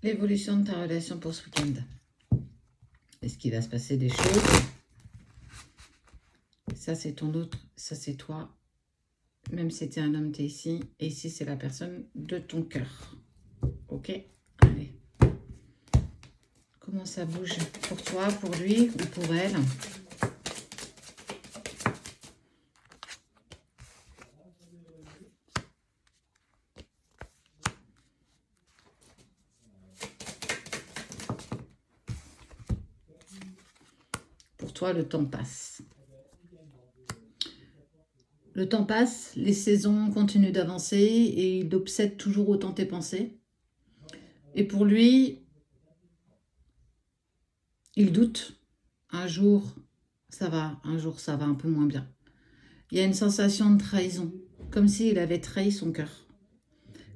l'évolution de ta relation pour ce week-end. Est-ce qu'il va se passer des choses? Ça, c'est ton autre, ça, c'est toi. Même si tu es un homme, tu es ici. Et ici, c'est la personne de ton cœur. Ok? Allez. Comment ça bouge pour toi, pour lui ou pour elle? Pour toi, le temps passe. Le temps passe, les saisons continuent d'avancer et il obsède toujours autant tes pensées. Et pour lui, il doute. Un jour, ça va. Un jour, ça va un peu moins bien. Il y a une sensation de trahison. Comme s'il avait trahi son cœur.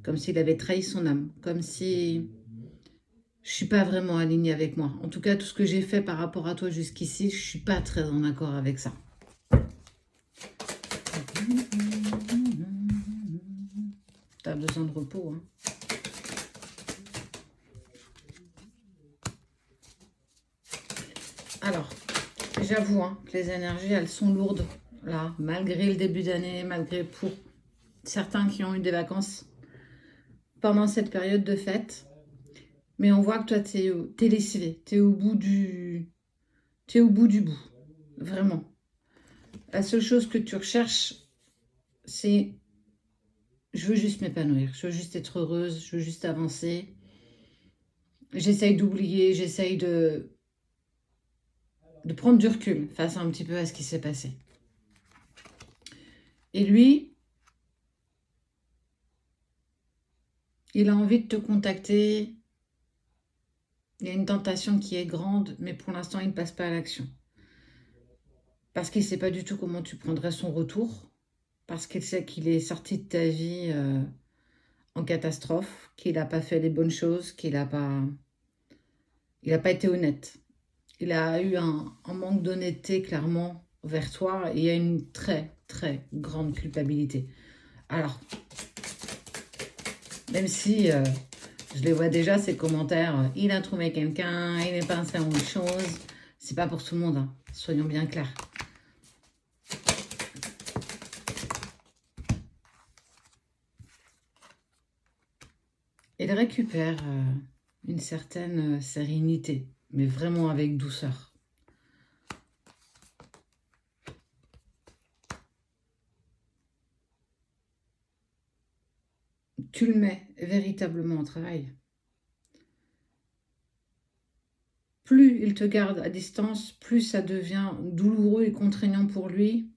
Comme s'il avait trahi son âme. Comme si je ne suis pas vraiment alignée avec moi. En tout cas, tout ce que j'ai fait par rapport à toi jusqu'ici, je ne suis pas très en accord avec ça. Tu as besoin de repos, hein. Alors, j'avoue que les énergies, elles sont lourdes, là, malgré le début d'année, malgré pour certains qui ont eu des vacances pendant cette période de fête. Mais on voit que toi, t'es lessivé, t'es au bout du bout, vraiment. La seule chose que tu recherches, c'est je veux juste m'épanouir, je veux juste être heureuse, je veux juste avancer. J'essaye d'oublier, j'essaye de prendre du recul face un petit peu à ce qui s'est passé. Et lui, il a envie de te contacter. Il y a une tentation qui est grande, mais pour l'instant, il ne passe pas à l'action. Parce qu'il ne sait pas du tout comment tu prendrais son retour. Parce qu'il sait qu'il est sorti de ta vie en catastrophe, qu'il n'a pas fait les bonnes choses, qu'il n'a pas été honnête. Il a eu un manque d'honnêteté, clairement, vers toi. Et il y a une très, très grande culpabilité. Alors, même si je les vois déjà, ces commentaires, il a trouvé quelqu'un, il est passé à autre chose. C'est pas pour tout le monde, hein. Soyons bien clairs. Il récupère une certaine sérénité, mais vraiment avec douceur. Tu le mets véritablement au travail. Plus il te garde à distance, plus ça devient douloureux et contraignant pour lui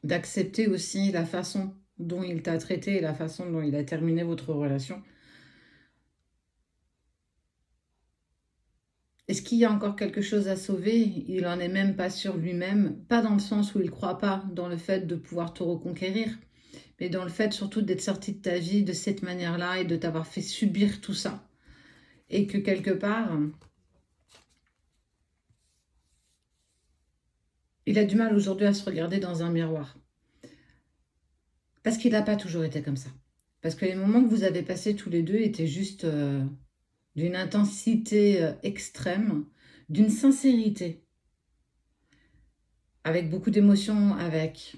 d'accepter aussi la façon dont il t'a traité et la façon dont il a terminé votre relation. Est-ce qu'il y a encore quelque chose à sauver? Il n'en est même pas sûr lui-même, pas dans le sens où il ne croit pas dans le fait de pouvoir te reconquérir, mais dans le fait surtout d'être sorti de ta vie de cette manière-là et de t'avoir fait subir tout ça. Et que quelque part, il a du mal aujourd'hui à se regarder dans un miroir. Parce qu'il n'a pas toujours été comme ça. Parce que les moments que vous avez passés tous les deux étaient juste d'une intensité extrême, d'une sincérité, avec beaucoup d'émotions, avec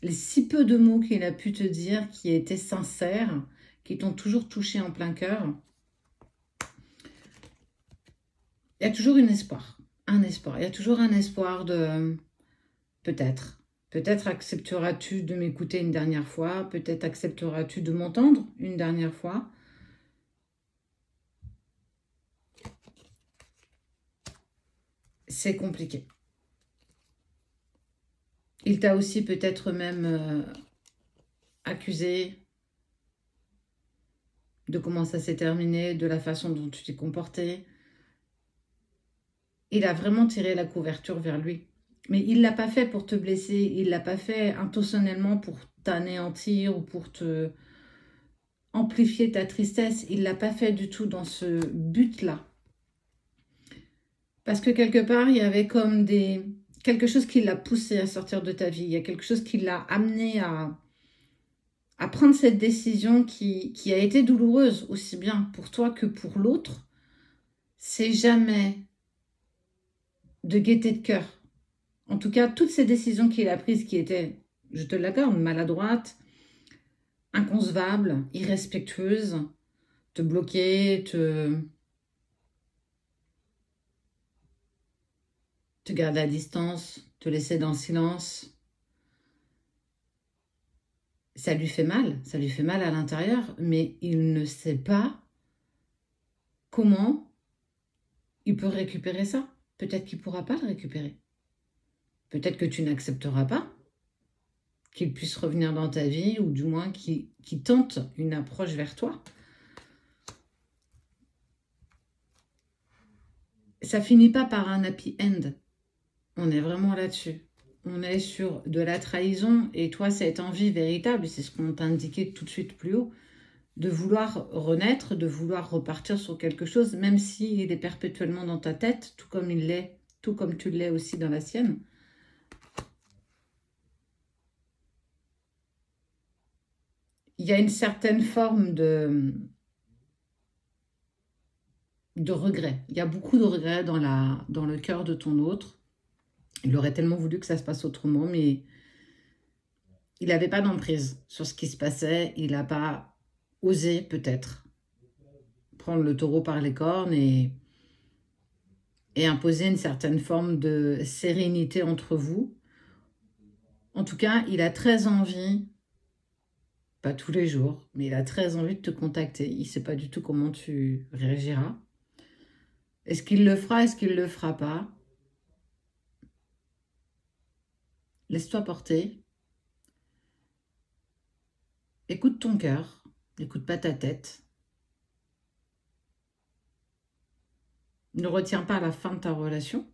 les si peu de mots qu'il a pu te dire qui étaient sincères, qui t'ont toujours touché en plein cœur. Il y a toujours un espoir. Il y a toujours un espoir de peut-être. Peut-être accepteras-tu de m'écouter une dernière fois, peut-être accepteras-tu de m'entendre une dernière fois. C'est compliqué. Il t'a aussi peut-être même accusé de comment ça s'est terminé, de la façon dont tu t'es comporté. Il a vraiment tiré la couverture vers lui. Mais il ne l'a pas fait pour te blesser, il ne l'a pas fait intentionnellement pour t'anéantir ou pour te amplifier ta tristesse. Il ne l'a pas fait du tout dans ce but-là. Parce que quelque part, il y avait comme quelque chose qui l'a poussé à sortir de ta vie. Il y a quelque chose qui l'a amené à prendre cette décision qui a été douloureuse, aussi bien pour toi que pour l'autre, c'est jamais de gaieté de cœur. En tout cas, toutes ces décisions qu'il a prises qui étaient, je te l'accorde, maladroites, inconcevables, irrespectueuses, te bloquer, te garder à distance, te laisser dans le silence, ça lui fait mal à l'intérieur, mais il ne sait pas comment il peut récupérer ça. Peut-être qu'il ne pourra pas le récupérer. Peut-être que tu n'accepteras pas qu'il puisse revenir dans ta vie, ou du moins qu'il tente une approche vers toi. Ça finit pas par un happy end. On est vraiment là-dessus. On est sur de la trahison, et toi, cette envie véritable, c'est ce qu'on t'a indiqué tout de suite plus haut, de vouloir renaître, de vouloir repartir sur quelque chose, même s'il est perpétuellement dans ta tête, tout comme il l'est, tout comme tu l'es aussi dans la sienne. Il y a une certaine forme de regret. Il y a beaucoup de regrets dans le cœur de ton autre. Il aurait tellement voulu que ça se passe autrement, mais il n'avait pas d'emprise sur ce qui se passait. Il n'a pas osé, peut-être, prendre le taureau par les cornes et imposer une certaine forme de sérénité entre vous. En tout cas, il a très envie, pas tous les jours, mais il a très envie de te contacter. Il ne sait pas du tout comment tu réagiras. Est-ce qu'il le fera, est-ce qu'il ne le fera pas? Laisse-toi porter. Écoute ton cœur, n'écoute pas ta tête. Ne retiens pas la fin de ta relation.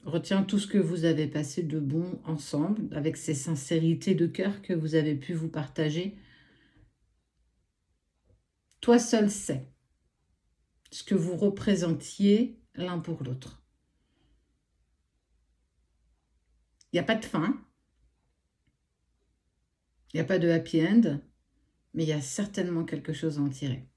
Retiens tout ce que vous avez passé de bon ensemble, avec ces sincérités de cœur que vous avez pu vous partager. Toi seul sais ce que vous représentiez l'un pour l'autre. Il n'y a pas de fin, il n'y a pas de happy end, mais il y a certainement quelque chose à en tirer.